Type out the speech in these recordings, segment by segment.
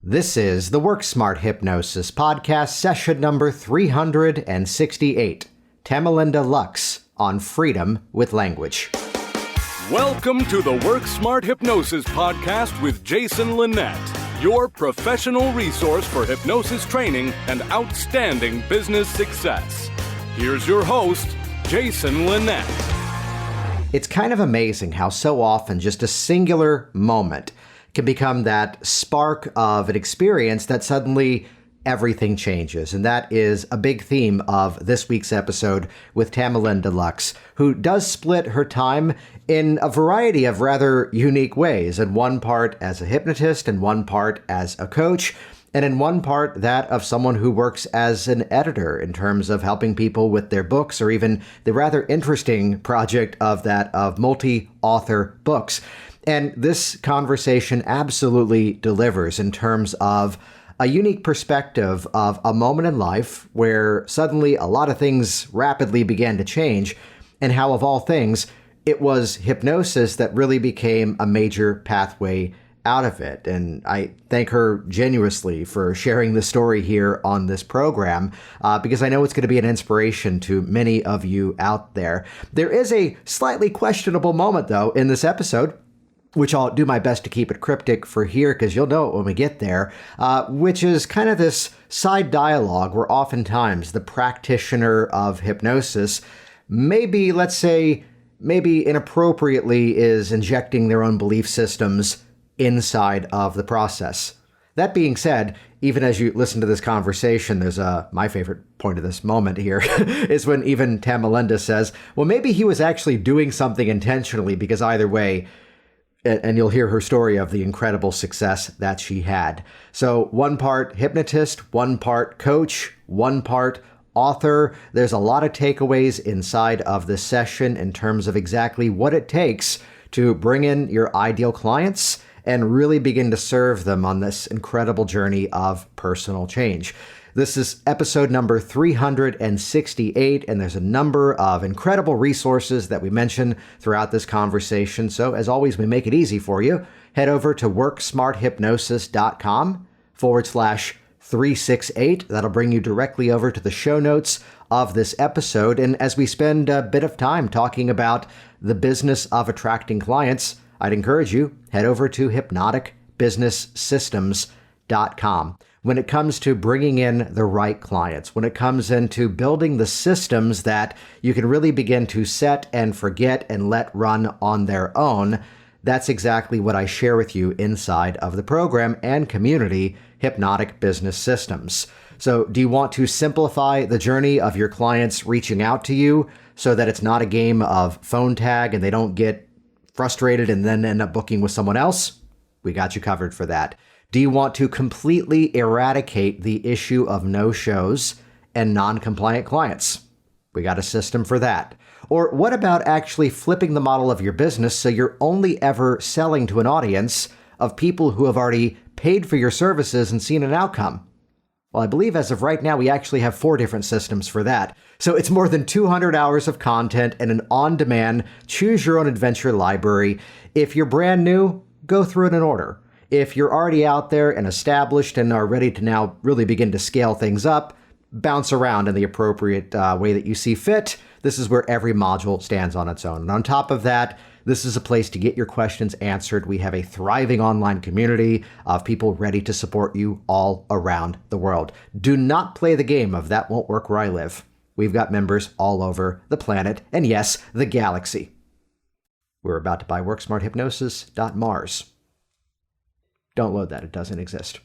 This is the Work Smart Hypnosis podcast, session number 368. Tamelynda Lux on freedom with language. Welcome to the Work Smart Hypnosis podcast with Jason Linett, your professional resource for hypnosis training and outstanding business success. Here's your host, Jason Linett. It's kind of amazing how so often just a singular moment can become that spark of an experience that suddenly everything changes. And that is a big theme of this week's episode with Tamelynda Lux, who does split her time in a variety of rather unique ways. In one part as a hypnotist, in one part as a coach, and in one part that of someone who works as an editor in terms of helping people with their books, or even the rather interesting project of that of multi-author books. And this conversation absolutely delivers in terms of a unique perspective of a moment in life where suddenly a lot of things rapidly began to change, and how, of all things, it was hypnosis that really became a major pathway out of it. And I thank her genuinely for sharing the story here on this program, because I know it's going to be an inspiration to many of you out there. There is a slightly questionable moment, though, in this episode, which I'll do my best to keep it cryptic for here, because you'll know it when we get there, which is kind of this side dialogue where oftentimes the practitioner of hypnosis maybe, let's say, maybe inappropriately is injecting their own belief systems inside of the process. That being said, even as you listen to this conversation, there's my favorite point of this moment here is when even Tamelynda says, well, maybe he was actually doing something intentionally, because either way, and you'll hear her story of the incredible success that she had. So one part hypnotist, one part coach, one part author. There's a lot of takeaways inside of this session in terms of exactly what it takes to bring in your ideal clients and really begin to serve them on this incredible journey of personal change. This is episode number 368, and there's a number of incredible resources that we mention throughout this conversation. So as always, we make it easy for you. Head over to worksmarthypnosis.com/368. That'll bring you directly over to the show notes of this episode. And as we spend a bit of time talking about the business of attracting clients, I'd encourage you, head over to hypnoticbusinesssystems.com. When it comes to bringing in the right clients, when it comes into building the systems that you can really begin to set and forget and let run on their own, that's exactly what I share with you inside of the program and community, Hypnotic Business Systems. So do you want to simplify the journey of your clients reaching out to you so that it's not a game of phone tag and they don't get frustrated and then end up booking with someone else? We got you covered for that. Do you want to completely eradicate the issue of no-shows and non-compliant clients? We got a system for that. Or what about actually flipping the model of your business so you're only ever selling to an audience of people who have already paid for your services and seen an outcome? Well, I believe as of right now, we actually have 4 different systems for that. So it's more than 200 hours of content and an on-demand, choose-your-own-adventure library. If you're brand new, go through it in order. If you're already out there and established and are ready to now really begin to scale things up, bounce around in the appropriate way that you see fit. This is where every module stands on its own. And on top of that, this is a place to get your questions answered. We have a thriving online community of people ready to support you all around the world. Do not play the game of that won't work where I live. We've got members all over the planet, and yes, the galaxy. We're about to buy WorksmartHypnosis.Mars. Don't load that. It doesn't exist.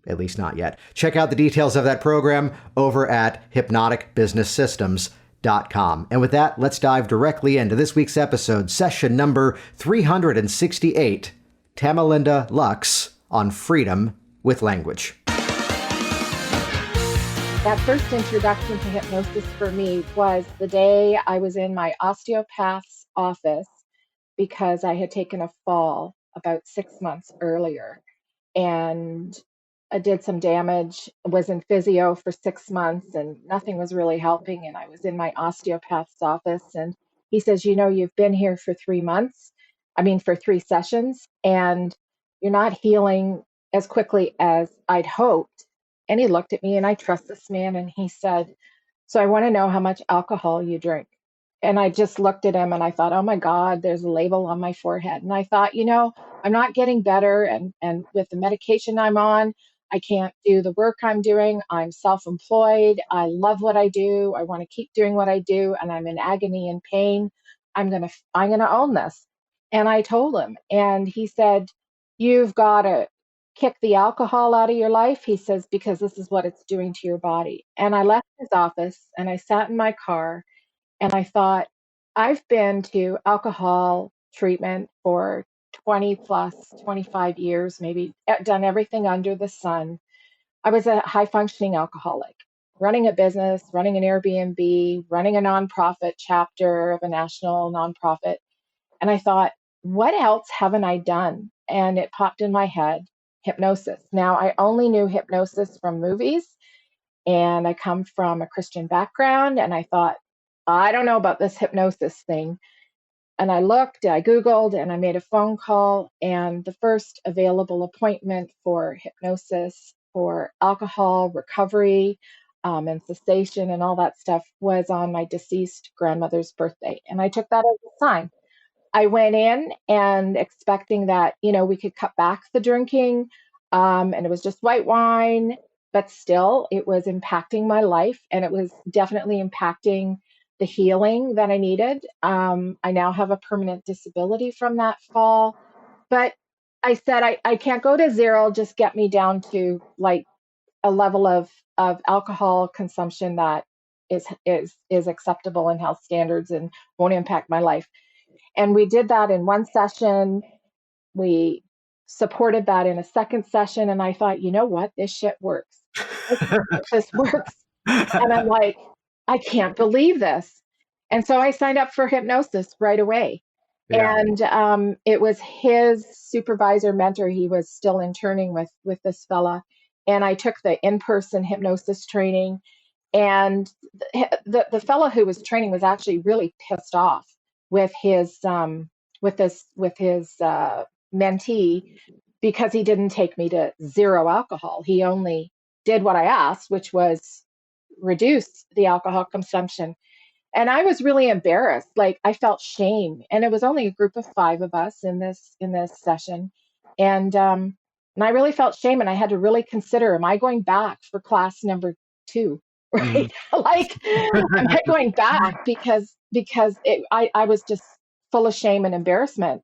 At least not yet. Check out the details of that program over at hypnoticbusinesssystems.com. And with that, let's dive directly into this week's episode, session number 368, Tamelynda Lux on freedom with language. That first introduction to hypnosis for me was the day I was in my osteopath's office because I had taken a fall about 6 months earlier. And I did some damage, was in physio for 6 months, and nothing was really helping. And I was in my osteopath's office, and he says, you've been here for 3 months, for 3 sessions, and you're not healing as quickly as I'd hoped. And he looked at me, and I trust this man, and he said, "So I want to know how much alcohol you drink." And I just looked at him and I thought, oh my God, there's a label on my forehead. And I thought, I'm not getting better. And with the medication I'm on, I can't do the work I'm doing. I'm self-employed. I love what I do. I want to keep doing what I do. And I'm in agony and pain. I'm gonna own this. And I told him, and he said, "You've got to kick the alcohol out of your life." He says, "because this is what it's doing to your body." And I left his office and I sat in my car and I thought, I've been to alcohol treatment for 20 plus, 25 years, maybe done everything under the sun. I was a high functioning alcoholic, running a business, running an Airbnb, running a nonprofit chapter of a national nonprofit. And I thought, what else haven't I done? And it popped in my head, hypnosis. Now, I only knew hypnosis from movies, and I come from a Christian background, and I thought, I don't know about this hypnosis thing. And I looked, I Googled, and I made a phone call. And the first available appointment for hypnosis for alcohol recovery and cessation and all that stuff was on my deceased grandmother's birthday. And I took that as a sign. I went in and expecting that, we could cut back the drinking, and it was just white wine, but still it was impacting my life, and it was definitely impacting the healing that I needed. I now have a permanent disability from that fall, but I said, I can't go to zero, just get me down to like a level of alcohol consumption that is acceptable in health standards and won't impact my life. And we did that in one session. We supported that in a second session. And I thought, you know what? This shit works. This works. And I'm like, I can't believe this. And so I signed up for hypnosis right away. Yeah. And it was his supervisor mentor. He was still interning with this fella. And I took the in-person hypnosis training. And the fellow who was training was actually really pissed off with his mentee because he didn't take me to zero alcohol. He only did what I asked, which was reduce the alcohol consumption. And I was really embarrassed. Like, I felt shame, and it was only a group of 5 of us in this session, and I really felt shame, and I had to really consider: am I going back for class number 2? Right? Like, am I going back because I was just full of shame and embarrassment.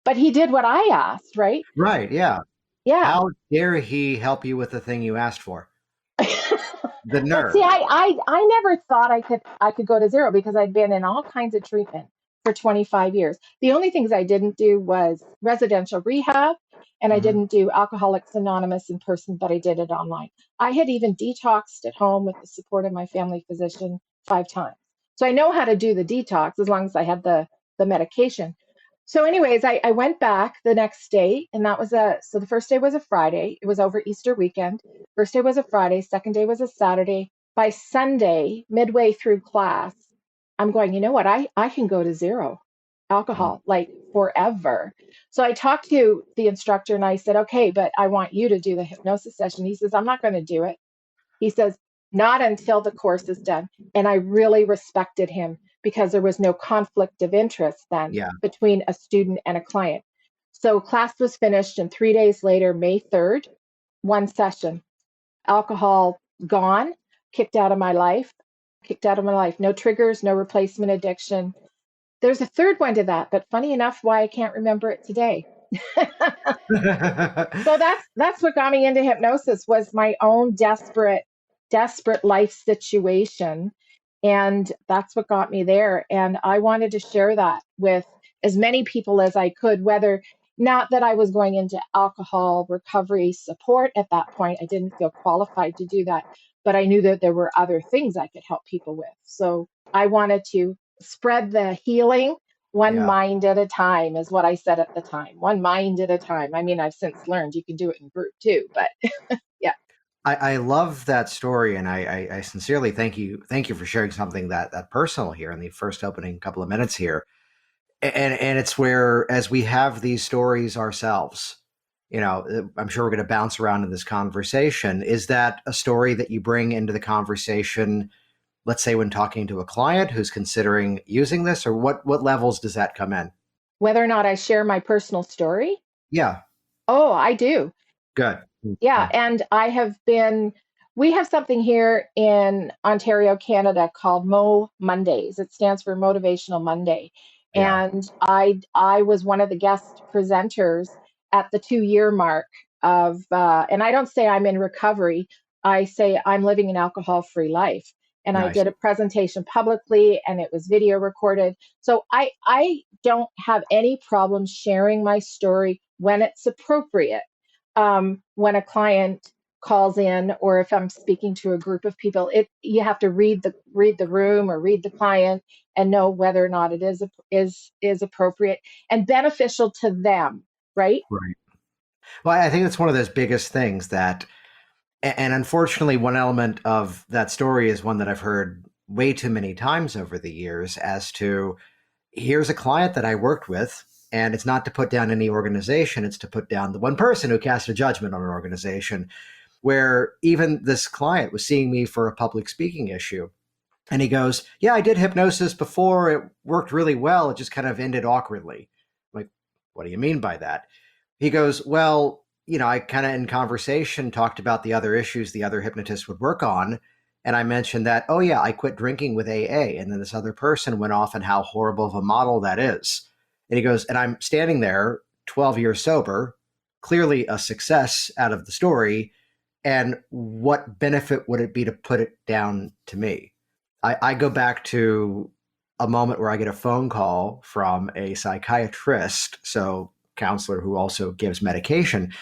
But he did what I asked, right? Right. Yeah. Yeah. How dare he help you with the thing you asked for? The But nerve. see, I never thought I could go to zero because I'd been in all kinds of treatment for 25 years. The only things I didn't do was residential rehab, and I didn't do Alcoholics Anonymous in person, but I did it online. I had even detoxed at home with the support of my family physician 5 times. So I know how to do the detox as long as I had the medication. So anyways, I went back the next day, and so the first day was a Friday. It was over Easter weekend. First day was a Friday, second day was a Saturday. By Sunday, midway through class, I'm going, you know what? I can go to zero alcohol, like forever. So I talked to the instructor and I said, okay, but I want you to do the hypnosis session. He says, I'm not going to do it. He says, not until the course is done. And I really respected him because there was no conflict of interest then between a student and a client. So class was finished, and 3 days later, May 3rd, one session, alcohol gone, kicked out of my life. No triggers, no replacement addiction. There's a third one to that, but funny enough, why I can't remember it today. So that's what got me into hypnosis, was my own desperate life situation. And that's what got me there. And I wanted to share that with as many people as I could, whether not that I was going into alcohol recovery support at that point. I didn't feel qualified to do that, but I knew that there were other things I could help people with. So I wanted to spread the healing one mind at a time, is what I said at the time. One mind at a time. I mean, I've since learned you can do it in group too, but yeah. I love that story, and I sincerely thank you for sharing something that personal here in the first opening couple of minutes here. And it's where, as we have these stories ourselves I'm sure we're going to bounce around in this conversation. Is that a story that you bring into the conversation, let's say when talking to a client who's considering using this, or what levels does that come in? Whether or not I share my personal story? Yeah. Oh, I do. Good. Yeah. And we have something here in Ontario, Canada called Mo Mondays. It stands for Motivational Monday. Yeah. And I was one of the guest presenters at the 2-year mark of, and I don't say I'm in recovery, I say I'm living an alcohol-free life. And I Nice. did a presentation publicly and it was video recorded. So I don't have any problem sharing my story when it's appropriate. When a client calls in, or if I'm speaking to a group of people, you have to read the room or read the client and know whether or not it is appropriate and beneficial to them, right? Right. Well, I think that's one of those biggest things and unfortunately, one element of that story is one that I've heard way too many times over the years as to, here's a client that I worked with, and it's not to put down any organization, it's to put down the one person who cast a judgment on an organization, where even this client was seeing me for a public speaking issue. And he goes, yeah, I did hypnosis before. It worked really well. It just kind of ended awkwardly. I'm like, what do you mean by that? He goes, well, I kind of in conversation talked about the other issues the other hypnotists would work on. And I mentioned that, oh yeah, I quit drinking with AA. And then this other person went off and how horrible of a model that is. And he goes, and I'm standing there 12 years sober, clearly a success out of the story. And what benefit would it be to put it down to me? I go back to a moment where I get a phone call from a psychiatrist, so counselor who also gives medication.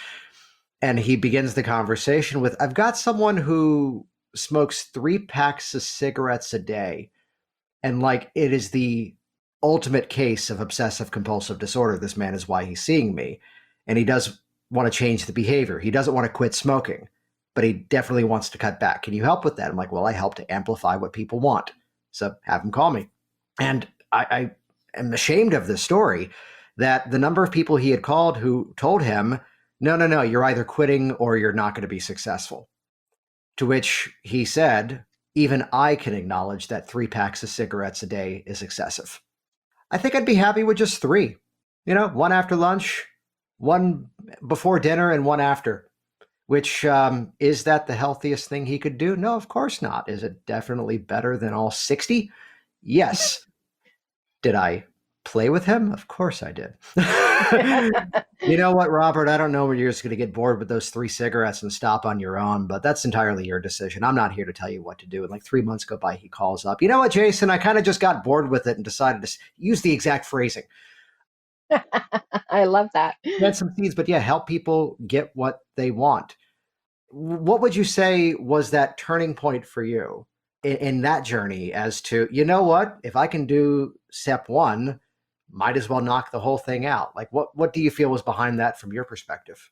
And he begins the conversation with, I've got someone who smokes 3 packs of cigarettes a day. And like, it is the ultimate case of obsessive compulsive disorder. This man is why he's seeing me. And he does want to change the behavior. He doesn't want to quit smoking, but he definitely wants to cut back. Can you help with that? I'm like, well, I help to amplify what people want. So have him call me. And I am ashamed of this story that the number of people he had called who told him, no, you're either quitting or you're not going to be successful. To which he said, even I can acknowledge that 3 packs of cigarettes a day is excessive. I think I'd be happy with just 3. 1 after lunch, 1 before dinner, and 1 after. Which, is that the healthiest thing he could do? No, of course not. Is it definitely better than all 60? Yes. Did I play with him? Of course I did. You know what, Robert? I don't know when you're just going to get bored with those 3 cigarettes and stop on your own, but that's entirely your decision. I'm not here to tell you what to do. And like 3 months go by, he calls up. You know what, Jason? I kind of just got bored with it and decided to use the exact phrasing. I love that. Plant some seeds, but yeah, help people get what they want. What would you say was that turning point for you in that journey as to, you know what, if I can do step 1, might as well knock the whole thing out? Like, what do you feel was behind that from your perspective?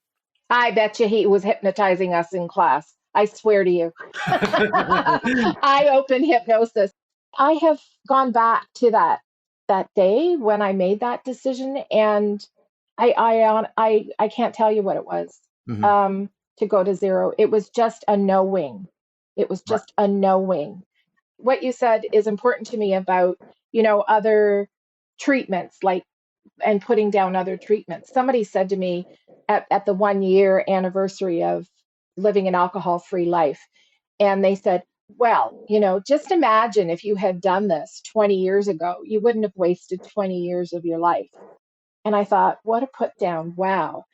I bet you he was hypnotizing us in class. I swear to you. I open hypnosis. I have gone back to that day when I made that decision, and I can't tell you what it was. Mm-hmm. To go to 0. It was just a knowing. It was just a knowing. What you said is important to me about, other treatments, like, and putting down other treatments. Somebody said to me at the 1-year anniversary of living an alcohol-free life, and they said, well, just imagine if you had done this 20 years ago, you wouldn't have wasted 20 years of your life. And I thought, what a put down. Wow.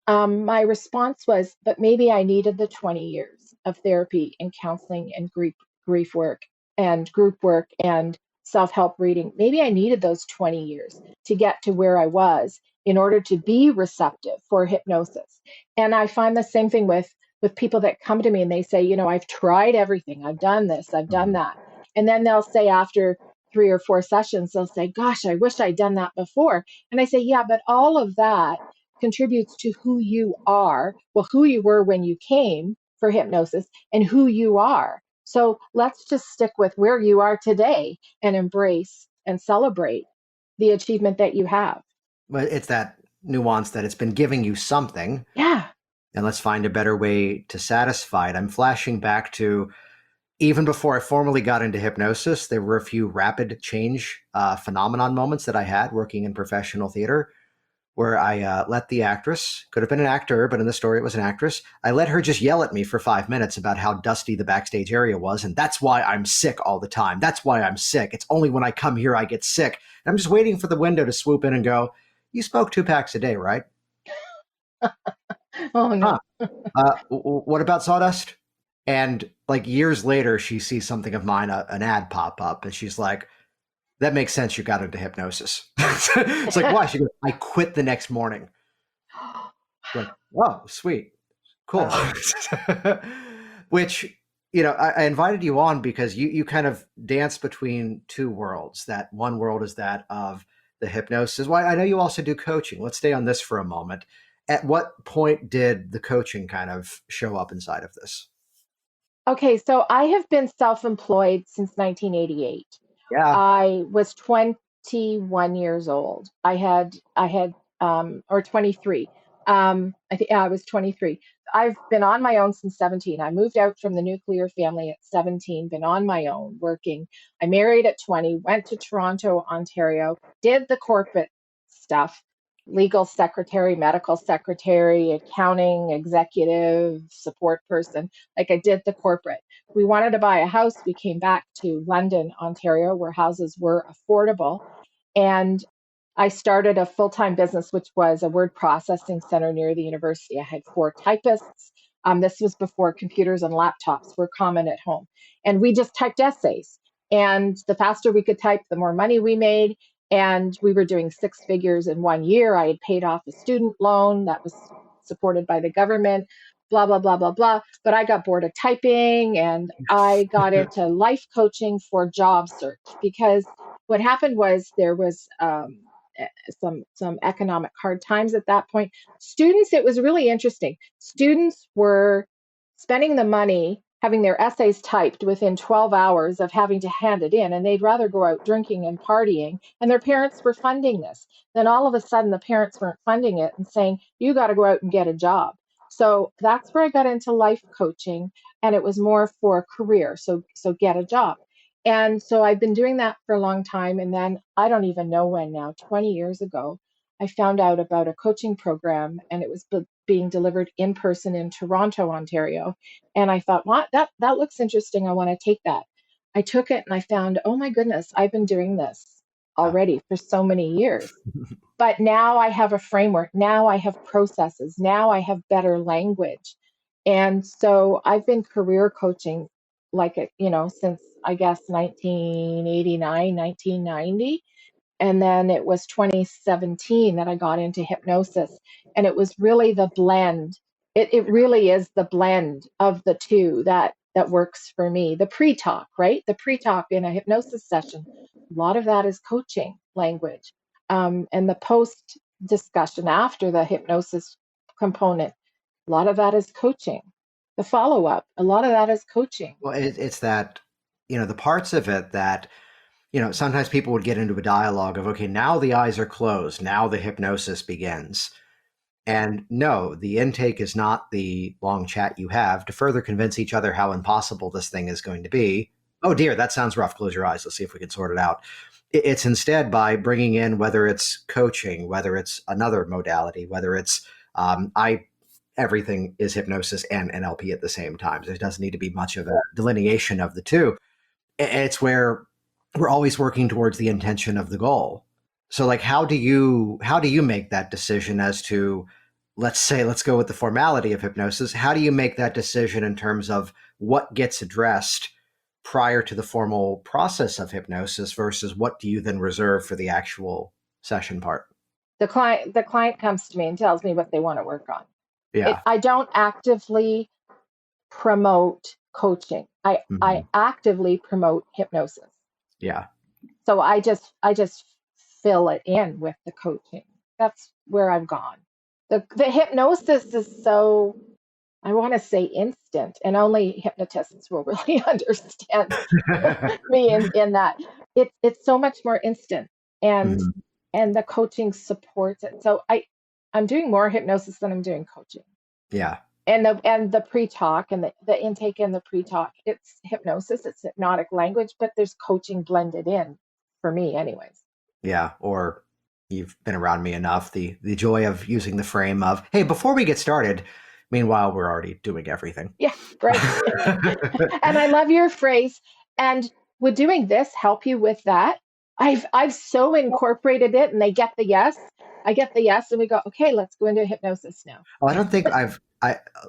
My response was, but maybe I needed the 20 years of therapy and counseling and grief work and group work and self-help reading. Maybe I needed those 20 years to get to where I was in order to be receptive for hypnosis. And I find the same thing with people that come to me and they say, I've tried everything. I've done this, I've done that. And then they'll say after 3 or 4 sessions, they'll say, gosh, I wish I'd done that before. And I say, yeah, but all of that contributes to who you are, well, who you were when you came for hypnosis and who you are. So let's just stick with where you are today and embrace and celebrate the achievement that you have. But it's that nuance that it's been giving you something. Yeah. And let's find a better way to satisfy it. I'm flashing back to even before I formally got into hypnosis, there were a few rapid change phenomenon moments that I had working in professional theater where I let the actress, could have been an actor, but in the story it was an actress, I let her just yell at me for 5 minutes about how dusty the backstage area was. And that's why I'm sick all the time. That's why I'm sick. It's only when I come here I get sick. And I'm just waiting for the window to swoop in and go, you smoke 2 packs a day, right? Oh, no. What about sawdust? And like years later, she sees something of mine, an ad pop up, and she's like, that makes sense. You got into hypnosis. It's like, why? She goes, I quit the next morning. Like, whoa, sweet. Cool. Wow. Which, I invited you on because you kind of dance between two worlds. That one world is that of the hypnosis. Well, I know you also do coaching. Let's stay on this for a moment. At what point did the coaching kind of show up inside of this? Okay, so I have been self-employed since 1988. Yeah. I was 21 years old. Or 23. I was 23. I've been on my own since 17. I moved out from the nuclear family at 17, been on my own working. I married at 20, went to Toronto, Ontario, did the corporate stuff, legal secretary, medical secretary, accounting, executive, support person. Like I did the corporate. We wanted to buy a house. We came back to London, Ontario, where houses were affordable. And I started a full-time business, which was a word processing center near the university. I had 4 typists. This was before computers and laptops were common at home. And we just typed essays. And the faster we could type, the more money we made. And we were doing 6 figures in 1 year. I had paid off a student loan that was supported by the government, blah, blah, blah, blah, blah. But I got bored of typing and I got into life coaching for job search because what happened was there was some economic hard times at that point. Students, it was really interesting. Students were spending the money having their essays typed within 12 hours of having to hand it in, and they'd rather go out drinking and partying, and their parents were funding this. Then all of a sudden, the parents weren't funding it and saying, you got to go out and get a job. So that's where I got into life coaching, and it was more for a career. So get a job. And so I've been doing that for a long time. And then I don't even know when now, 20 years ago, I found out about a coaching program and it was being delivered in person in Toronto, Ontario. And I thought, what? That looks interesting. I want to take that. I took it and I found, oh my goodness, I've been doing this already for so many years. But now I have a framework. Now I have processes. Now I have better language. And so I've been career coaching since I guess 1989, 1990. And then it was 2017 that I got into hypnosis. And it was really the blend. It really is the blend of the two that works for me. The pre-talk, right? The pre-talk in a hypnosis session, a lot of that is coaching language. And the post discussion after the hypnosis component, a lot of that is coaching. The follow-up, a lot of that is coaching. Well, it's that, the parts of it that, sometimes people would get into a dialogue of, okay, now the eyes are closed. Now the hypnosis begins. And no, the intake is not the long chat you have to further convince each other how impossible this thing is going to be. Oh dear, that sounds rough. Close your eyes. Let's see if we can sort it out. It's instead by bringing in, whether it's coaching, whether it's another modality, whether it's, everything is hypnosis and NLP at the same time. There doesn't need to be much of a delineation of the two. It's where we're always working towards the intention of the goal. So like, how do you make that decision as to, let's go with the formality of hypnosis. How do you make that decision in terms of what gets addressed prior to the formal process of hypnosis versus what do you then reserve for the actual session part? The client comes to me and tells me what they want to work on. Yeah. I don't actively promote coaching. I actively promote hypnosis. Yeah. So I just fill it in with the coaching. That's where I've gone. The hypnosis is so, I want to say instant, and only hypnotists will really understand me in that. It's so much more instant, and the coaching supports it. So I'm doing more hypnosis than I'm doing coaching. Yeah. And the pre-talk and the intake and the pre-talk, it's hypnosis, it's hypnotic language, but there's coaching blended in for me anyways. Yeah. Or you've been around me enough. The joy of using the frame of, hey, before we get started, meanwhile, we're already doing everything. Yeah, right. And I love your phrase. And would doing this help you with that? I've so incorporated it, and they get the yes. I get the yes, and we go, okay, let's go into hypnosis now. Oh, I don't think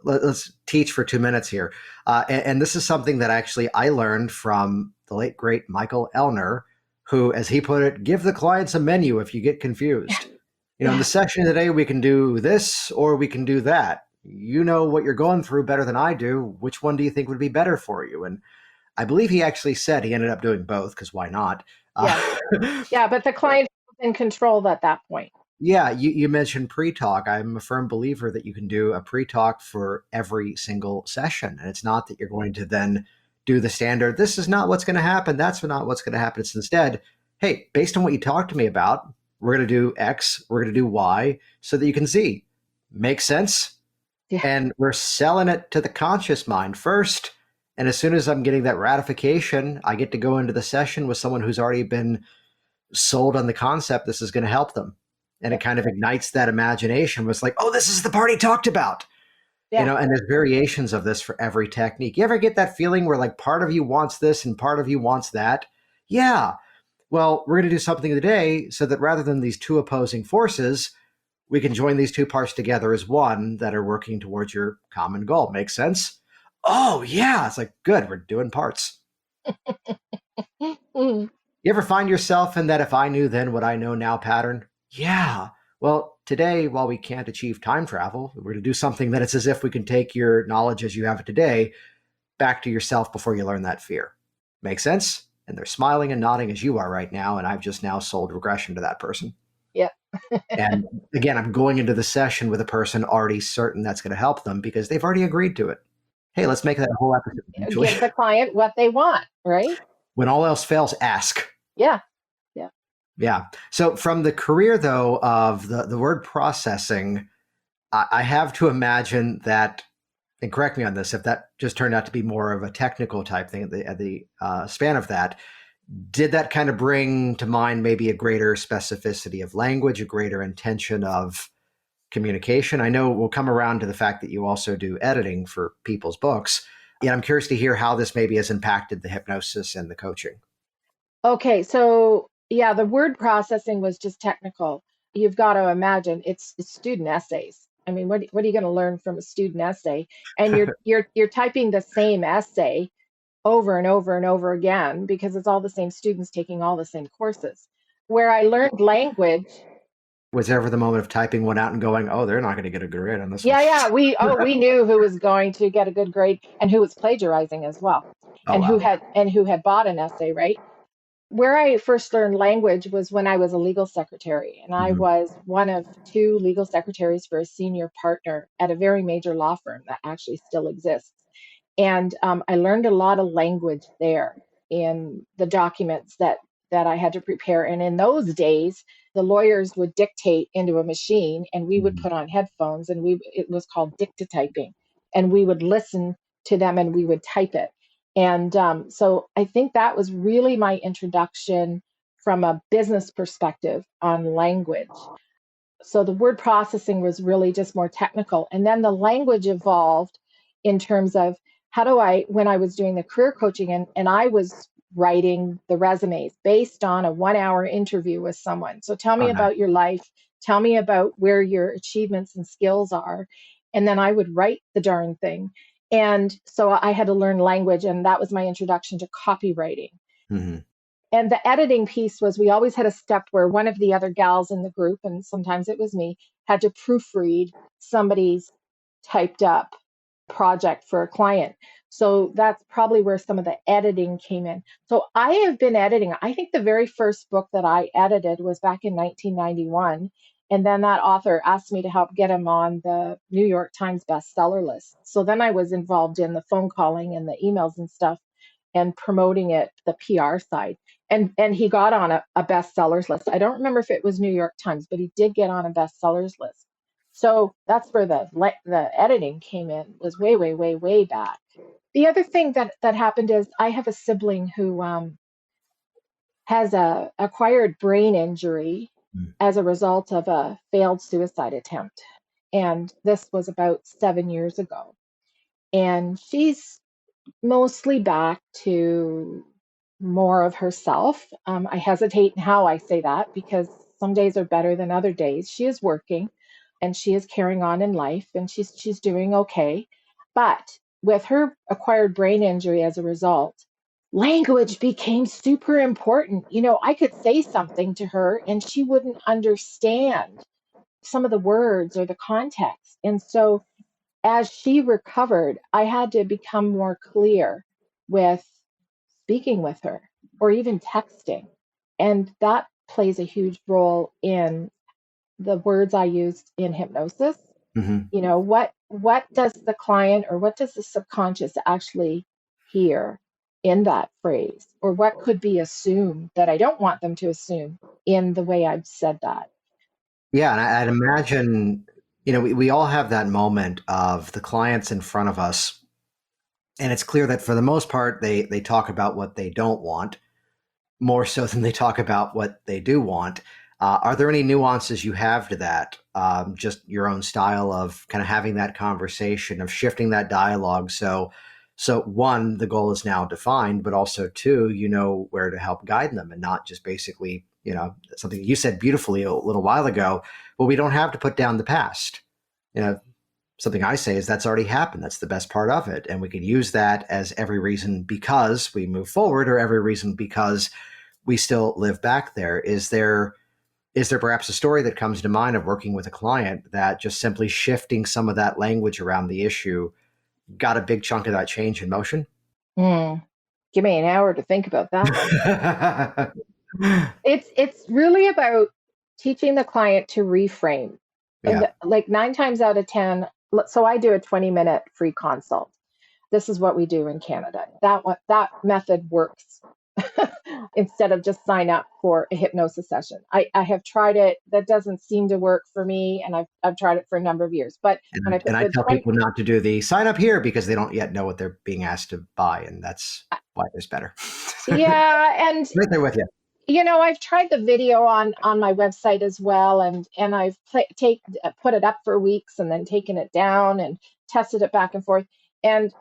let's teach for 2 minutes here. And this is something that actually I learned from the late, great Michael Elner, who, as he put it, give the clients a menu if you get confused. In the session today, we can do this or we can do that. You know what you're going through better than I do. Which one do you think would be better for you? And I believe he actually said he ended up doing both, because why not? Yeah, but the client was in control at that point. Yeah, you mentioned pre-talk. I'm a firm believer that you can do a pre-talk for every single session. And it's not that you're going to then do the standard, this is not what's going to happen, that's not what's going to happen. It's instead, hey, based on what you talked to me about, we're going to do X, we're going to do Y, so that you can Z. Make sense? Yeah. And we're selling it to the conscious mind first. And as soon as I'm getting that ratification, I get to go into the session with someone who's already been sold on the concept this is going to help them. And it kind of ignites that imagination. It's like, oh, this is the part he talked about. Yeah. And there's variations of this for every technique. You ever get that feeling where like part of you wants this and part of you wants that? Yeah. Well, we're going to do something today so that rather than these two opposing forces, we can join these two parts together as one that are working towards your common goal. Makes sense? Oh, yeah. It's like, good. We're doing parts. You ever find yourself in that if I knew then what I know now pattern? Yeah. Well, today, while we can't achieve time travel, we're going to do something that it's as if we can take your knowledge as you have it today back to yourself before you learn that fear. Make sense? And they're smiling and nodding as you are right now. And I've just now sold regression to that person. Yeah. And again, I'm going into the session with a person already certain that's going to help them because they've already agreed to it. Hey, let's make that a whole episode. Give the client what they want, right? When all else fails, ask. Yeah. Yeah. So from the career, though, of the word processing, I have to imagine that, and correct me on this, if that just turned out to be more of a technical type thing at the span of that, did that kind of bring to mind maybe a greater specificity of language, a greater intention of communication? I know we'll come around to the fact that you also do editing for people's books. Yet I'm curious to hear how this maybe has impacted the hypnosis and the coaching. Okay, so yeah, the word processing was just technical. You've got to imagine it's student essays. I mean, what are you going to learn from a student essay? And you're typing the same essay over and over and over again because it's all the same students taking all the same courses. Where I learned language. Was there ever the moment of typing one out and going, oh, they're not going to get a good grade on this one? Yeah, we knew who was going to get a good grade and who was plagiarizing as well, and who had bought an essay, right? Where I first learned language was when I was a legal secretary, and I was one of two legal secretaries for a senior partner at a very major law firm that actually still exists. And I learned a lot of language there in the documents that I had to prepare. And in those days, the lawyers would dictate into a machine, and we would put on headphones, and it was called dictatyping, and we would listen to them and we would type it. And so I think that was really my introduction from a business perspective on language. So the word processing was really just more technical. And then the language evolved in terms of when I was doing the career coaching and I was writing the resumes based on a 1-hour interview with someone. So tell me about your life. Tell me about where your achievements and skills are. And then I would write the darn thing. And so I had to learn language, and that was my introduction to copywriting. Mm-hmm. And the editing piece was we always had a step where one of the other gals in the group, and sometimes it was me, had to proofread somebody's typed up project for a client. So that's probably where some of the editing came in. So I have been editing. I think the very first book that I edited was back in 1991. And then that author asked me to help get him on the New York Times bestseller list. So then I was involved in the phone calling and the emails and stuff and promoting it, the PR side. And he got on a bestsellers list. I don't remember if it was New York Times, but he did get on a bestsellers list. So that's where the editing came in, was way, way, way, way back. The other thing that happened is I have a sibling who has a acquired brain injury Mm. as a result of a failed suicide attempt. And this was about 7 years ago. And she's mostly back to more of herself. I hesitate in how I say that because some days are better than other days. She is working and she is carrying on in life and she's doing okay. But with her acquired brain injury as a result, language became super important. I could say something to her and she wouldn't understand some of the words or the context. And so as she recovered, I had to become more clear with speaking with her or even texting. And that plays a huge role in the words I used in hypnosis. Mm-hmm. What does the client or what does the subconscious actually hear in that phrase? Or what could be assumed that I don't want them to assume in the way I've said that? Yeah, and I'd imagine, we all have that moment of the clients in front of us, and it's clear that for the most part, they talk about what they don't want more so than they talk about what they do want. Are there any nuances you have to that? Just your own style of kind of having that conversation, of shifting that dialogue. So one, the goal is now defined, but also two, you know where to help guide them and not just basically, something you said beautifully a little while ago. Well, we don't have to put down the past. Something I say is that's already happened. That's the best part of it. And we could use that as every reason because we move forward or every reason because we still live back there. Is there perhaps a story that comes to mind of working with a client that just simply shifting some of that language around the issue got a big chunk of that change in motion? Give me an hour to think about that one. It's really about teaching the client to reframe. And Yeah. like 9 times out of 10, so I do a 20-minute free consult. This is what we do in Canada. That method works. Instead of just sign up for a hypnosis session. I have tried it. That doesn't seem to work for me. And I've tried it for a number of years. But when I put And I the tell 20, people not to do the sign up here because they don't yet know what they're being asked to buy. And that's why there's better. yeah, and Right there with you. I've tried the video on my website as well, and I've put it up for weeks and then taken it down and tested it back and forth, and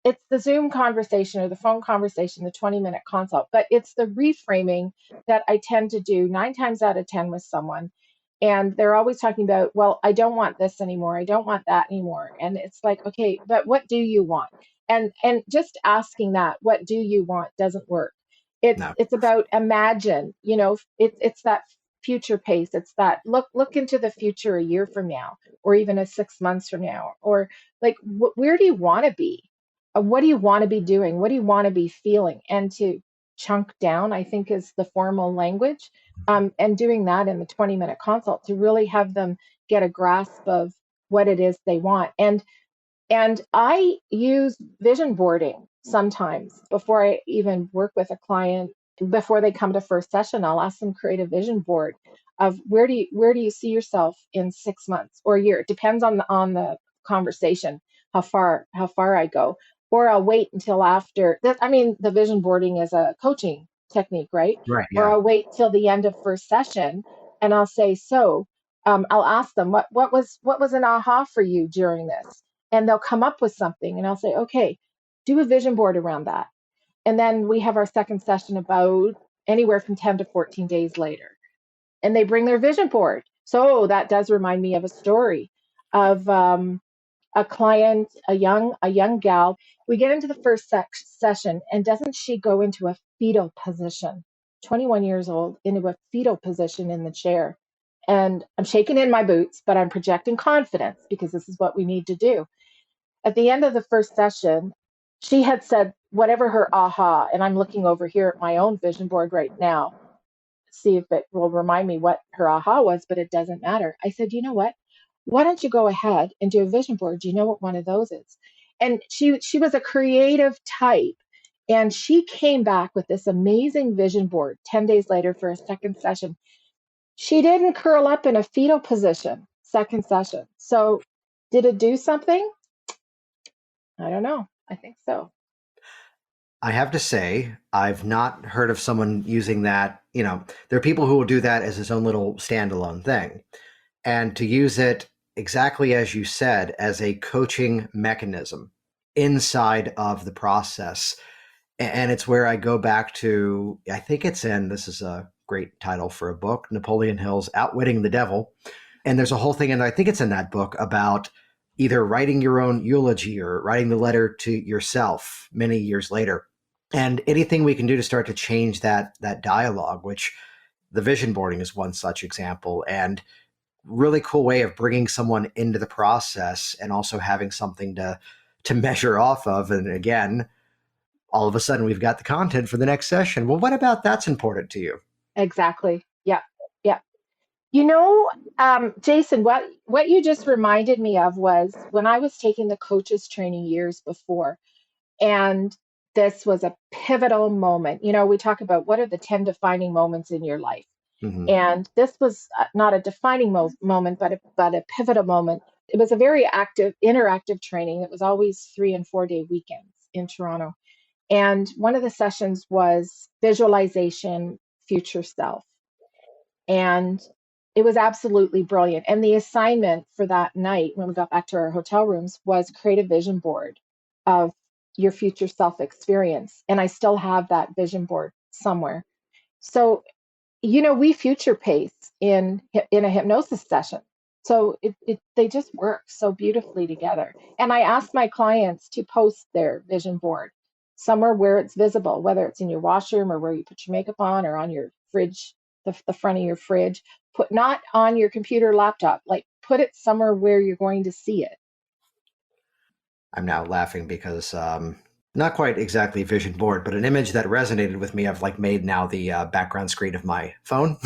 it's the Zoom conversation or the phone conversation, the 20-minute consult, but it's the reframing that I tend to do 9 times out of 10 with someone, and they're always talking about, well, I don't want this anymore, I don't want that anymore, and it's like, okay, but what do you want? And just asking that, what do you want, doesn't work. No. It's about imagine, it's that future pace. It's that look into the future a year from now, or even 6 months from now, or like where do you want to be? What do you want to be doing? What do you want to be feeling? And to chunk down, I think, is the formal language. And doing that in the 20-minute consult to really have them get a grasp of what it is they want. And I use vision boarding sometimes before I even work with a client. Before they come to first session, I'll ask them create a vision board of where do you see yourself in 6 months or a year. It depends on the conversation, how far I go. Or I'll wait until after that. I mean, the vision boarding is a coaching technique, right? Right. Or Yeah. I'll wait till the end of first session and I'll say, so I'll ask them what was an aha for you during this, and they'll come up with something and I'll say, okay, do a vision board around that. And then we have our second session about anywhere from 10 to 14 days later. And they bring their vision board. So that does remind me of a story of a client, a young gal. We get into the first session and doesn't she go into a fetal position, 21 years old, into a fetal position in the chair. And I'm shaking in my boots, but I'm projecting confidence because this is what we need to do. At the end of the first session, she had said whatever her aha, and I'm looking over here at my own vision board right now, see if it will remind me what her aha was, but it doesn't matter. I said, you know what? Why don't you go ahead and do a vision board? Do you know what one of those is? And she was a creative type. And she came back with this amazing vision board 10 days later for a second session. She didn't curl up in a fetal position. second session. So did it do something? I don't know. I think so. I have to say, I've not heard of someone using that. There are people who will do that as his own little standalone thing. And to use it exactly as you said, as a coaching mechanism inside of the process. And it's where I go back to, I think this is a great title for a book, Napoleon Hill's Outwitting the Devil. And there's a whole thing, and I think it's in that book, about either writing your own eulogy or writing the letter to yourself many years later. And anything we can do to start to change that dialogue, which the vision boarding is one such example, and really cool way of bringing someone into the process and also having something to measure off of. And again, all of a sudden we've got the content for the next session. Well, what about that's important to you? Exactly. Yeah. Yeah. Jason, what you just reminded me of was when I was taking the coaches training years before, and this was a pivotal moment. We talk about what are the 10 defining moments in your life. Mm-hmm. And this was not a defining moment, but a pivotal moment. It was a very interactive training. It was always 3 and 4 day weekends in Toronto. And one of the sessions was visualization, future self. And it was absolutely brilliant. And the assignment for that night, when we got back to our hotel rooms, was create a vision board of your future self experience. And I still have that vision board somewhere. So, we future pace in a hypnosis session. So they just work so beautifully together. And I ask my clients to post their vision board somewhere where it's visible, whether it's in your washroom or where you put your makeup on, or on your fridge, the front of your fridge. Put not on your computer, laptop, like put it somewhere where you're going to see it. I'm now laughing because not quite exactly vision board, but an image that resonated with me. I've made now the background screen of my phone,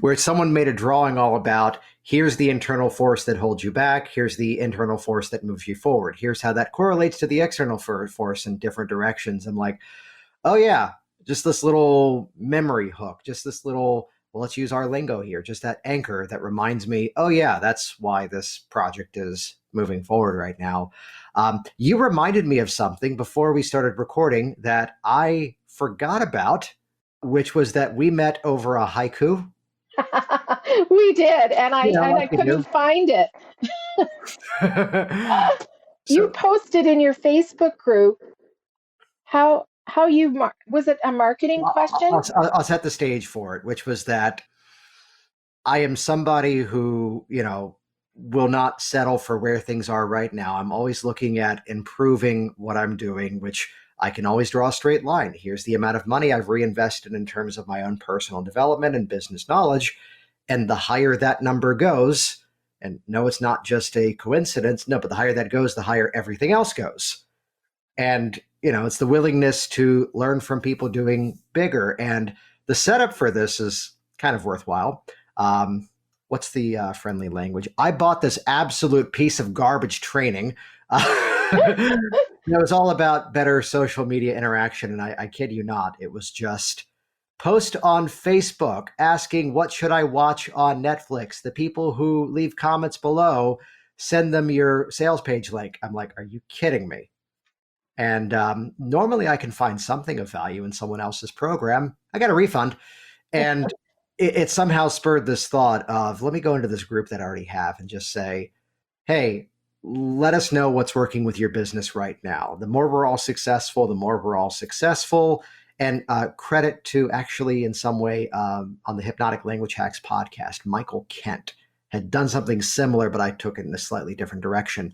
where someone made a drawing all about, here's the internal force that holds you back. Here's the internal force that moves you forward. Here's how that correlates to the external force in different directions. I'm like, oh yeah, just this little memory hook, just this little, well, let's use our lingo here, just that anchor that reminds me, oh yeah, that's why this project is moving forward right now. You reminded me of something before we started recording that I forgot about, which was that we met over a haiku. We did, and I couldn't find it. You posted in your Facebook group how you was it a marketing question? I'll set the stage for it, which was that I am somebody who, will not settle for where things are right now. I'm always looking at improving what I'm doing, which I can always draw a straight line. Here's the amount of money I've reinvested in terms of my own personal development and business knowledge. And the higher that number goes, and no, it's not just a coincidence. No, but the higher that goes, the higher everything else goes. And, it's the willingness to learn from people doing bigger. And the setup for this is kind of worthwhile. What's the friendly language? I bought this absolute piece of garbage training. It was all about better social media interaction. And I kid you not, it was just post on Facebook asking, what should I watch on Netflix? The people who leave comments below, send them your sales page link. I'm like, are you kidding me? And normally I can find something of value in someone else's program. I got a refund. And it somehow spurred this thought of, let me go into this group that I already have and just say, hey, let us know what's working with your business right now. The more we're all successful, the more we're all successful. And credit to actually in some way on the Hypnotic Language Hacks podcast, Michael Kent had done something similar, but I took it in a slightly different direction.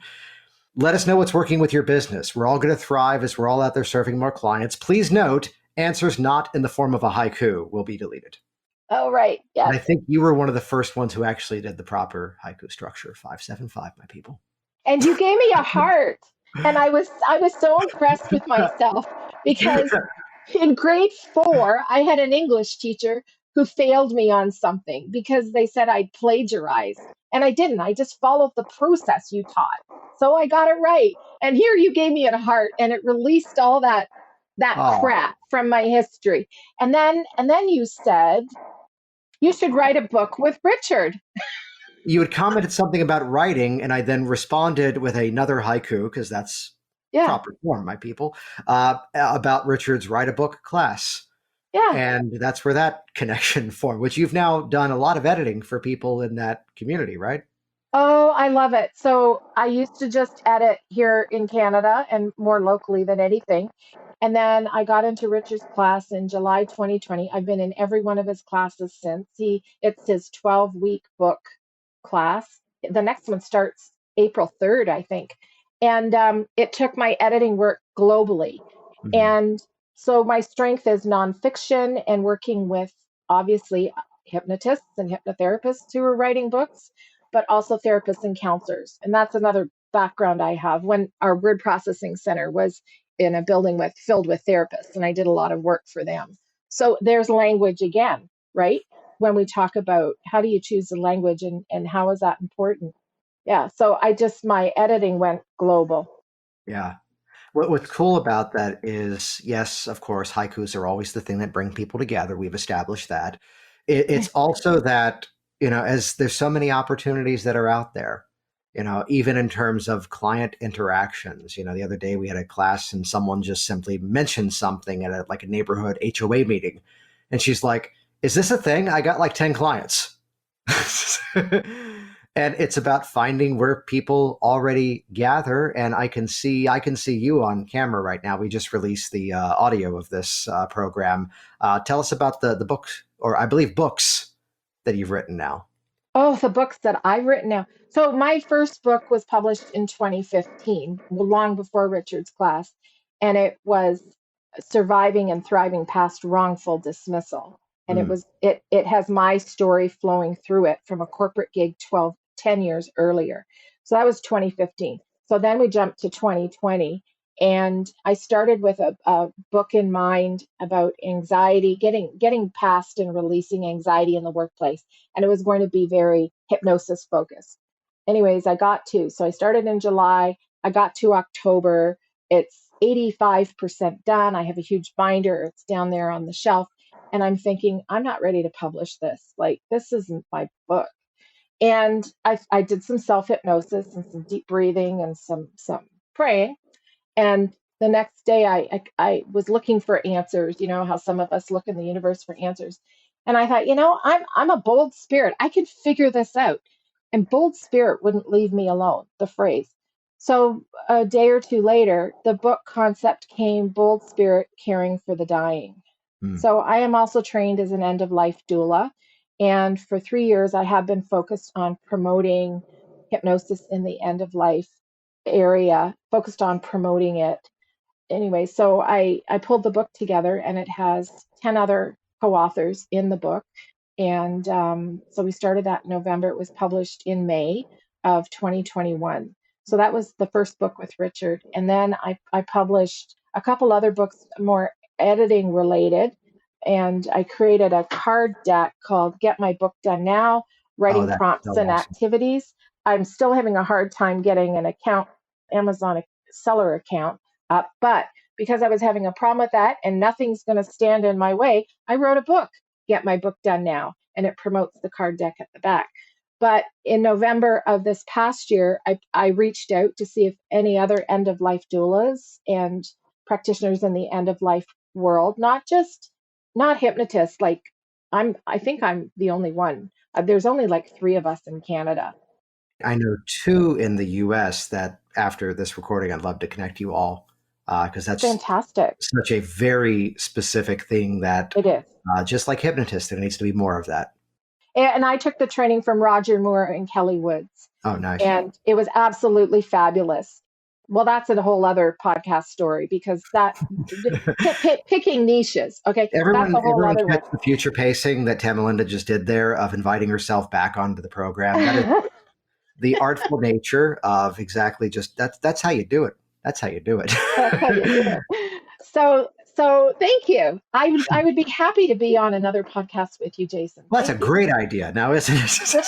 Let us know what's working with your business. We're all going to thrive as we're all out there serving more clients. Please note, answers not in the form of a haiku will be deleted. Oh, right. Yeah. And I think you were one of the first ones who actually did the proper haiku structure, 575, my people. And you gave me a heart. And I was so impressed with myself because in grade 4, I had an English teacher who failed me on something because they said I'd plagiarized. And I didn't. I just followed the process you taught. So I got it right. And here you gave me a heart, and it released all that crap from my history. And then you said, you should write a book with Richard. You had commented something about writing, and I then responded with another haiku, because that's Yeah. proper form, my people, about Richard's Write a Book class. Yeah. And that's where that connection formed, which you've now done a lot of editing for people in that community, right? Oh, I love it. So I used to just edit here in Canada and more locally than anything. And then I got into Richard's class in July 2020. I've been in every one of his classes since. It's his 12-week book class. The next one starts April 3rd, I think. And it took my editing work globally. Mhm. And so my strength is nonfiction and working with, obviously, hypnotists and hypnotherapists who are writing books, but also therapists and counselors. And that's another background I have. When our word processing center was in a building filled with therapists, and I did a lot of work for them. So there's language again, right? When we talk about how do you choose the language and how is that important? Yeah. So my editing went global. Yeah. What's cool about that is, yes, of course, haikus are always the thing that bring people together. We've established that. It's also that, as there's so many opportunities that are out there, even in terms of client interactions. The other day we had a class and someone just simply mentioned something at like a neighborhood HOA meeting. And she's like, is this a thing? I got like 10 clients. And it's about finding where people already gather. And I can see you on camera right now. We just released the audio of this program. Tell us about the books, or I believe books, that you've written now. Oh, the books that I've written now. So my first book was published in 2015, long before Richard's class, and it was Surviving and Thriving Past Wrongful Dismissal. And Mm. it has my story flowing through it from a corporate gig 10 years earlier. So that was 2015. So then we jumped to 2020, and I started with a book in mind about anxiety, getting past and releasing anxiety in the workplace. And it was going to be very hypnosis focused. Anyways, so I started in July. I got to October. It's 85% done. I have a huge binder. It's down there on the shelf. And I'm thinking, I'm not ready to publish this. Like, this isn't my book. And I did some self-hypnosis and some deep breathing and some praying. And the next day I was looking for answers, how some of us look in the universe for answers. And I thought, I'm a bold spirit. I can figure this out. And bold spirit wouldn't leave me alone, the phrase. So a day or two later, the book concept came, Bold Spirit Caring for the Dying. Mm. So I am also trained as an end-of-life doula. And for 3 years, I have been focused on promoting hypnosis in the end-of-life area, focused on promoting it. Anyway, so I pulled the book together, and it has 10 other co-authors in the book. And so we started that in November. It was published in May of 2021. So that was the first book with Richard. And then I published a couple other books, more editing related. And I created a card deck called Get My Book Done Now, Oh, Writing that's Prompts so and awesome. Activities. I'm still having a hard time getting an account, Amazon seller account up. But because I was having a problem with that and nothing's going to stand in my way, I wrote a book, Get My Book Done Now, and it promotes the card deck at the back. But in November of this past year, I reached out to see if any other end-of-life doulas and practitioners in the end-of-life world, not hypnotists, like I think I'm the only one. There's only like 3 of us in Canada. I know 2 in the US that after this recording, I'd love to connect you all, because that's Fantastic. such a very specific thing that, It is. just like hypnotists, there needs to be more of that. And I took the training from Roger Moore and Kelly Woods, Oh, nice. and it was absolutely fabulous. Well, that's a whole other podcast story, because that picking niches. Okay, that's a whole Everyone other one. catch the future pacing that Tamelynda just did there of inviting herself back onto the program. That is the artful nature of exactly just that's how you do it. That's how you do it. That's how you do it. So thank you. I would be happy to be on another podcast with you, Jason. Well, that's a Thank you. great idea now, isn't it?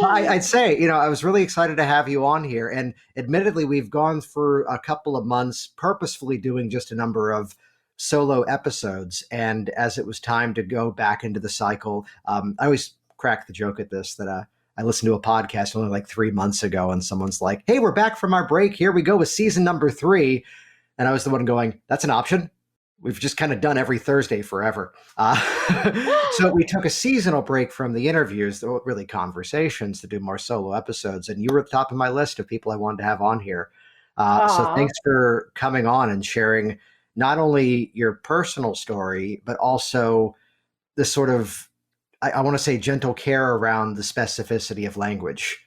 I'd say, I was really excited to have you on here. And admittedly, we've gone through a couple of months purposefully doing just a number of solo episodes. And as it was time to go back into the cycle, I always crack the joke at this that I listened to a podcast only like 3 months ago, and someone's like, "Hey, we're back from our break. Here we go with season number 3." And I was the one going, "That's an option. We've just kind of done every Thursday forever." So we took a seasonal break from the interviews, really conversations, to do more solo episodes. And you were at the top of my list of people I wanted to have on here. So thanks for coming on and sharing not only your personal story, but also this sort of, I want to say, gentle care around the specificity of language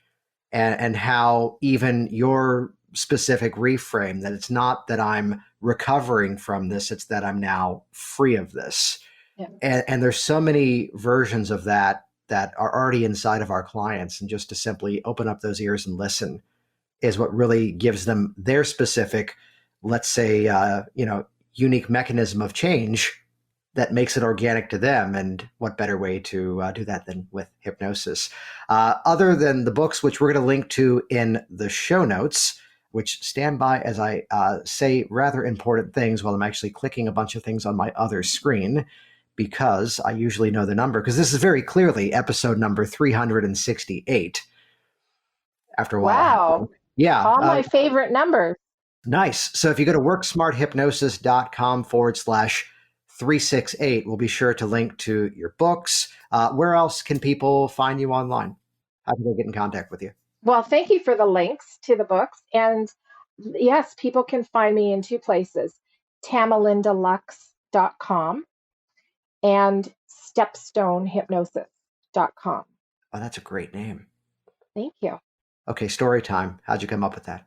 and how even your specific reframe, that it's not that I'm recovering from this, it's that I'm now free of this. Yeah. And there's so many versions of that are already inside of our clients. And just to simply open up those ears and listen is what really gives them their specific, let's say, unique mechanism of change that makes it organic to them. And what better way to do that than with hypnosis? Other than the books, which we're going to link to in the show notes, which stand by as I say rather important things while I'm actually clicking a bunch of things on my other screen, because I usually know the number, because this is very clearly episode number 368. After a while. Wow. Yeah. All my favorite numbers. Nice. So if you go to worksmarthypnosis.com/368, we'll be sure to link to your books. Where else can people find you online? How can they get in contact with you? Well, thank you for the links to the books. And yes, people can find me in 2 places, TamelyndaLux.com and StepStoneHypnosis.com. Oh, that's a great name. Thank you. Okay, story time. How'd you come up with that?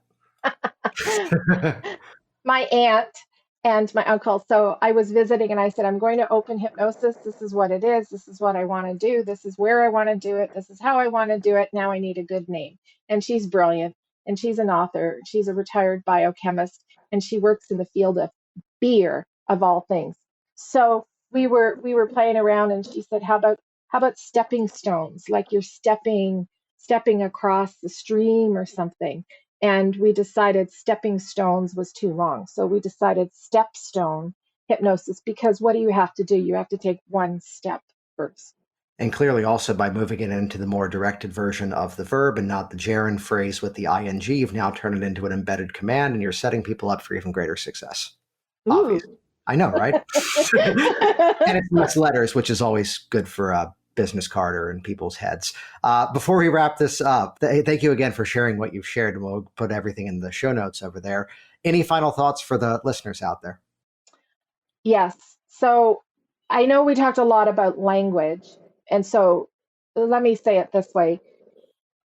My aunt and my uncle. So I was visiting and I said, I'm going to open hypnosis. This is what it is. This is what I want to do. This is where I want to do it. This is how I want to do it. Now I need a good name. And she's brilliant. And she's an author. She's a retired biochemist. And she works in the field of beer, of all things. So we were playing around and she said, how about stepping stones? Like you're stepping across the stream or something. And we decided stepping stones was too long. So we decided StepStone Hypnosis, because what do you have to do? You have to take one step first. And clearly also by moving it into the more directed version of the verb and not the gerund phrase with the ing, you've now turned it into an embedded command and you're setting people up for even greater success. Obviously. I know, right? And it's less letters, which is always good for business card or in people's heads. Before we wrap this up, thank you again for sharing what you've shared, and we'll put everything in the show notes over there. Any final thoughts for the listeners out there? Yes. So I know we talked a lot about language, and so let me say it this way.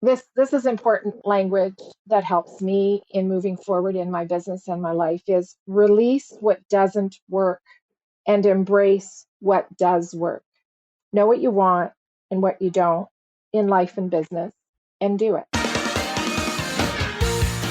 This is important language that helps me in moving forward in my business and my life, is release what doesn't work and embrace what does work. Know what you want and what you don't in life and business, and do it.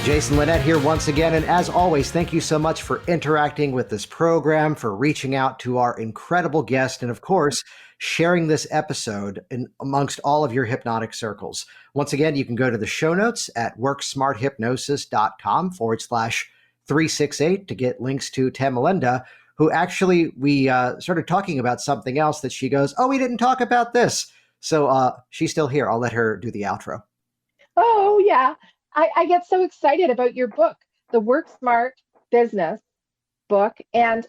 Jason Linett here once again. And as always, thank you so much for interacting with this program, for reaching out to our incredible guest, and of course, sharing this episode amongst all of your hypnotic circles. Once again, you can go to the show notes at worksmarthypnosis.com/368 to get links to Tamelynda, who actually we started talking about something else that she goes, "Oh, we didn't talk about this." So she's still here. I'll let her do the outro. Oh, yeah. I get so excited about your book, the Work Smart Business book. And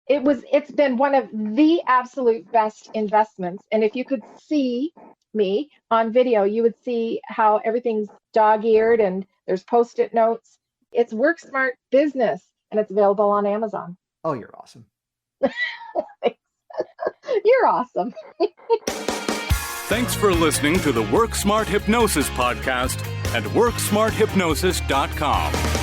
it's been one of the absolute best investments. And if you could see me on video, you would see how everything's dog-eared and there's Post-it notes. It's Work Smart Business, and it's available on Amazon. Oh, you're awesome. You're awesome. Thanks for listening to the Work Smart Hypnosis podcast at WorkSmartHypnosis.com.